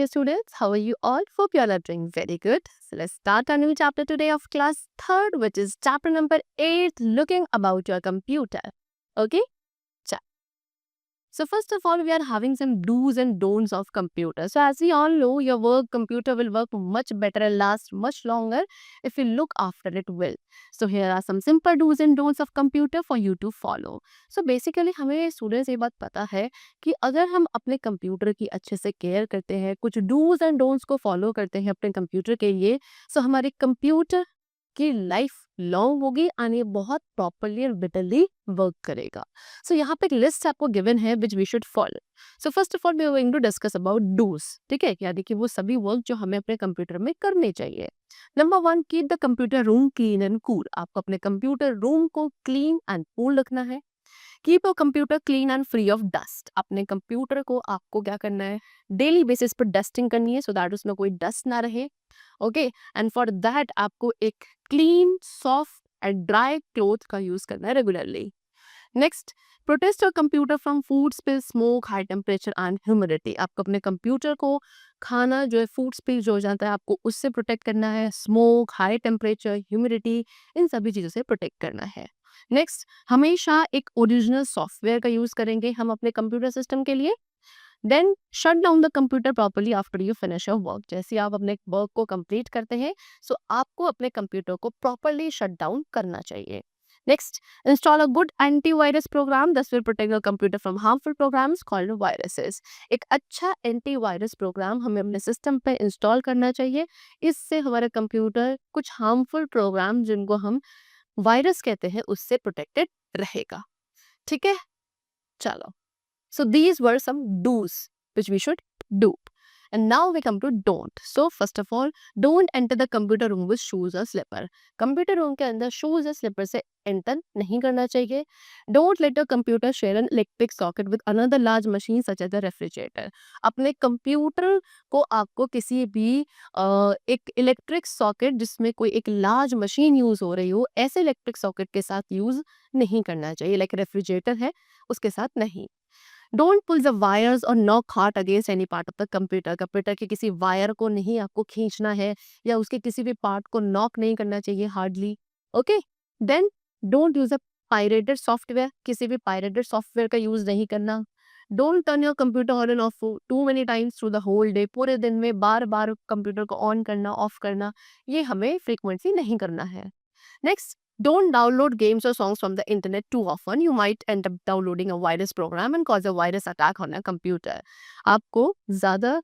students. How are you all? Hope you all are doing very good. So let's start a new chapter today of class 3rd, which is chapter number 8, looking about your computer. Okay? So first of all, we are having some do's and don'ts of computer. So as we all know, your computer will work much better and last much longer if you look after it well. So here are some simple do's and don'ts of computer for you to follow. So basically हमें students ये बात पता है कि अगर हम अपने computer की अच्छे से केयर करते हैं, कुछ डूज एंड डोंट्स को फॉलो करते हैं अपने कंप्यूटर के लिए, सो हमारे कंप्यूटर की लाइफ लॉन्ग होगी एंड ये बहुत प्रॉपरली और बेटरली वर्क करेगा. सो यहाँ पे एक लिस्ट आपको गिवन है which we should follow. So first of all we are going to discuss about do's. ठीक है, यानी कि वो सभी वर्क जो हमें अपने कंप्यूटर में करने चाहिए. Number 1, keep the computer room clean and cool. आपको अपने कंप्यूटर रूम को क्लीन एंड कूल रखना है. Keep your computer clean and free of dust. अपने कंप्यूटर को आपको क्या करना है, डेली बेसिस पर डस्टिंग करनी है सो दैट उसमें कोई डस्ट ना रहे. ओके, एंड फॉर दैट आपको एक clean soft and dry cloth का यूज करना है regularly. Next, protect your computer from food spill, smoke, high temperature and humidity. आपको अपने कंप्यूटर को खाना जो है फूड स्पिल जो हो जाता है आपको उससे प्रोटेक्ट करना है. स्मोक, हाई टेम्परेचर, ह्यूमिडिटी, इन सभी चीज़ों से प्रोटेक्ट करना है. नेक्स्ट, हमेशा एक ओरिजिनल सॉफ्टवेयर का यूज करेंगे हम अपने कंप्यूटर सिस्टम के लिए. Then shut down the computer properly after you finish your work. जैसे आप अपने वर्क को कंप्लीट करते हैं सो आपको अपने कंप्यूटर को प्रॉपर्ली शट डाउन करना चाहिए. Next, install a good antivirus program. This will protect your computer from harmful programs called viruses. एक अच्छा एंटीवायरस प्रोग्राम हमें अपने सिस्टम पे इंस्टॉल करना चाहिए. इससे हमारा कंप्यूटर कुछ हार्मफुल प्रोग्राम जिनको हम वायरस कहते हैं उससे प्रोटेक्टेड रहेगा. ठीक है, चलो. So these were some do's which we should do. And now we come to don't. So first of all, don't enter the computer room with shoes or slipper. Computer room के अंदर shoes or slipper से enter नहीं करना चाहिए. Don't let your computer share an electric socket with another large machine such as the refrigerator. अपने computer को आपको किसी भी एक इलेक्ट्रिक सॉकेट जिसमें कोई एक लार्ज मशीन यूज हो रही हो ऐसे इलेक्ट्रिक सॉकेट के साथ यूज नहीं करना चाहिए. लाइक रेफ्रिजरेटर है उसके साथ नहीं. डोंट पुल द वायर्स और knock hard against any part of the computer. Computer के किसी वायर को नहीं आपको खींचना है या उसके किसी भी पार्ट को नॉक नहीं करना चाहिए hardly. Okay, then don't use a pirated software. किसी भी पायरेटेड सॉफ्टवेयर का यूज नहीं करना. Don't turn your computer on and off too many times through the whole day. पूरे दिन में बार बार कंप्यूटर को ऑन करना ऑफ करना ये हमें फ्रीक्वेंटली नहीं करना है. Next, don't download games or songs from the internet too often. You might end up downloading a virus program and cause a virus attack on your computer. आपको ज़्यादा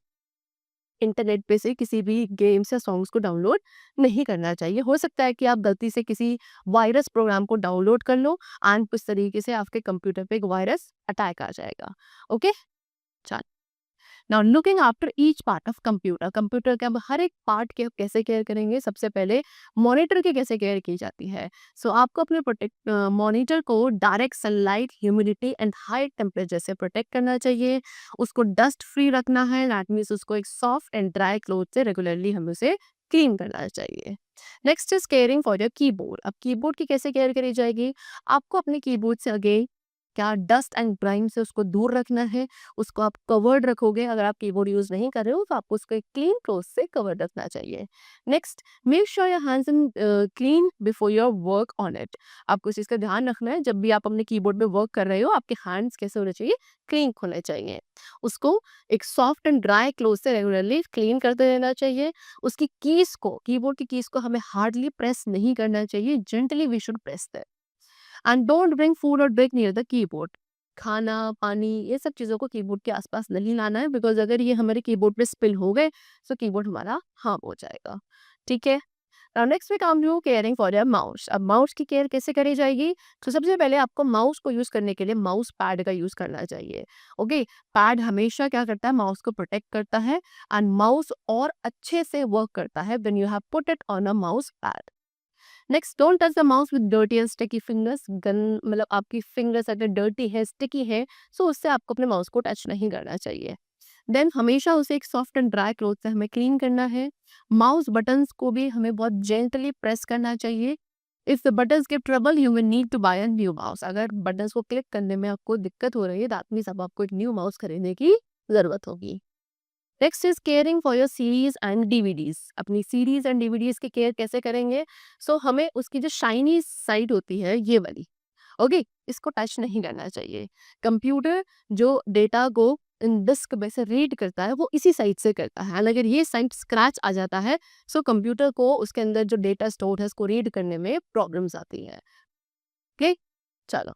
इंटरनेट पे से किसी भी गेम्स या सॉन्ग्स को डाउनलोड नहीं करना चाहिए. हो सकता है कि आप गलती से किसी वायरस प्रोग्राम को डाउनलोड कर लो एंड उस तरीके से आपके कंप्यूटर पे एक वायरस अटैक आ जाएगा. ओके, चल. Now looking after each part of computer. Computer के अब हर एक पार्ट के कैसे केयर करेंगे. सबसे पहले मॉनिटर की कैसे केयर की जाती है. सो आपको अपने प्रोटेक्ट मॉनिटर को direct sunlight, humidity and high temperature से प्रोटेक्ट करना चाहिए. उसको डस्ट फ्री रखना है. दैट मीन्स उसको एक सॉफ्ट एंड ड्राई क्लोथ से रेगुलरली हमें उसे क्लीन करना चाहिए. Next is caring for your keyboard. अब कीबोर्ड की कैसे केयर करी जाएगी. आपको अपने कीबोर्ड से अगेन क्या डस्ट एंड ग्राइम से उसको दूर रखना है. उसको आप कवर्ड रखोगे. अगर आप कीबोर्ड यूज नहीं कर रहे हो तो आपको उसको एक क्लीन क्लोथ से कवर्ड रखना चाहिए. Next, make sure your hands clean before your work on it. आपको इस चीज़ का ध्यान रखना है जब भी आप अपने कीबोर्ड पे वर्क कर रहे हो आपके हैंड्स कैसे होने चाहिए, क्लीन होने चाहिए. उसको एक सॉफ्ट एंड ड्राई क्लोथ से रेगुलरली क्लीन करते रहना चाहिए. उसकी कीज को, कीबोर्ड की कीज को हमें हार्डली प्रेस नहीं करना चाहिए. Gently we should press that. And don't bring food और ड्रिंक नियर द कीबोर्ड. खाना, पानी, ये सब चीज़ों को कीबोर्ड के आसपास नहीं लाना है बिकॉज अगर ये हमारे कीबोर्ड पे स्पिल हो गए तो कीबोर्ड हमारा हार्म हो जाएगा. ठीक है. Now next we come to caring for your mouse. अब माउस की केयर कैसे करी जाएगी. तो सबसे पहले आपको माउस को यूज करने के लिए माउस पैड का यूज करना चाहिए. ओके, पैड हमेशा क्या करता है, माउस को प्रोटेक्ट करता है एंड माउस और अच्छे से वर्क करता है when you have put it on a mouse pad. Next, don't touch the mouse with dirty and sticky fingers. Gun मतलब आपकी फिंगर्स अगर डर्टी है, स्टिकी है सो उससे आपको अपने माउस को टच नहीं करना चाहिए. देन हमेशा उसे एक सॉफ्ट एंड ड्राई क्लॉथ से हमें क्लीन करना है. माउस बटन्स को भी हमें बहुत जेंटली प्रेस करना चाहिए. If the buttons give trouble you will need to buy a new mouse. अगर बटन्स को क्लिक करने में आपको दिक्कत हो रही है दैट मीन्स अब आपको एक न्यू माउस खरीदने की जरूरत होगी. Next is caring for your series and DVDs. अपनी सीरीज एंड डीवीडीज की केयर कैसे करेंगे? सो हमें उसकी जो शाइनी साइड होती है ये वाली, ओके, इसको टच नहीं करना चाहिए। कंप्यूटर जो डेटा को इन डिस्क में से रीड करता है वो इसी साइड से करता है, एंड अगर ये साइड स्क्रैच आ जाता है सो कंप्यूटर को उसके अंदर जो डेटा स्टोर है उसको रीड करने में प्रॉब्लम्स आती है। ओके, चलो।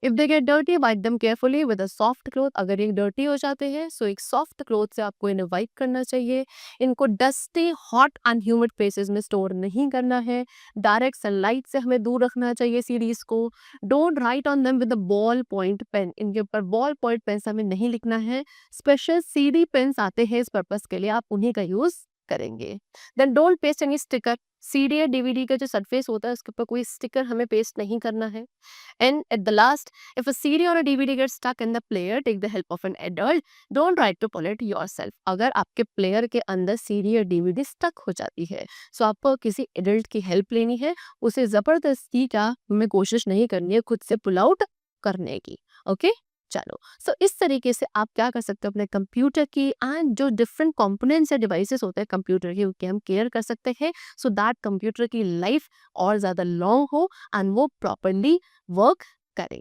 If they get dirty wipe them carefully with a soft cloth. अगर ये डर्टी हो जाते हैं सो एक सॉफ्ट क्लॉथ से आपको इन्हें वाइप करना चाहिए। इनको dusty hot and humid places में स्टोर नहीं करना है। डायरेक्ट सनलाइट से हमें दूर रखना चाहिए सीरीज को। Don't write on them with a ball point pen. इनके ऊपर बॉल पॉइंट पेन से हमें नहीं लिखना है। स्पेशल सीडी पेन्स आते हैं इस पर्पज के लिए, आप उन्हीं का यूज करेंगे। Then don't paste any sticker. CD या डीवीडी का जो सरफेस होता है उसके ऊपर कोई स्टिकर हमें पेस्ट नहीं करना है। And at the last, if a CD or a DVD gets stuck in the player, take the help of an adult. Don't try to pull it yourself. अगर आपके प्लेयर के अंदर सीडी या DVD stuck हो जाती है सो आपको किसी एडल्ट की हेल्प लेनी है। उसे जबरदस्ती का हमें कोशिश नहीं करनी है खुद से पुल आउट करने की। ओके, चलो। सो इस तरीके से आप क्या कर सकते हो, अपने कंप्यूटर की एंड जो डिफरेंट कंपोनेंट्स या डिवाइसेस होते हैं कंप्यूटर के, उनकी हम केयर कर सकते हैं सो दैट कंप्यूटर की लाइफ और ज़्यादा लॉन्ग हो एंड वो प्रॉपरली वर्क करें।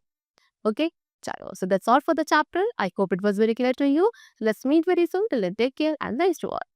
Okay, chalo. So that's all for the chapter. I hope it was very clear to you. Let's meet very soon. Till then, take care and nice to all.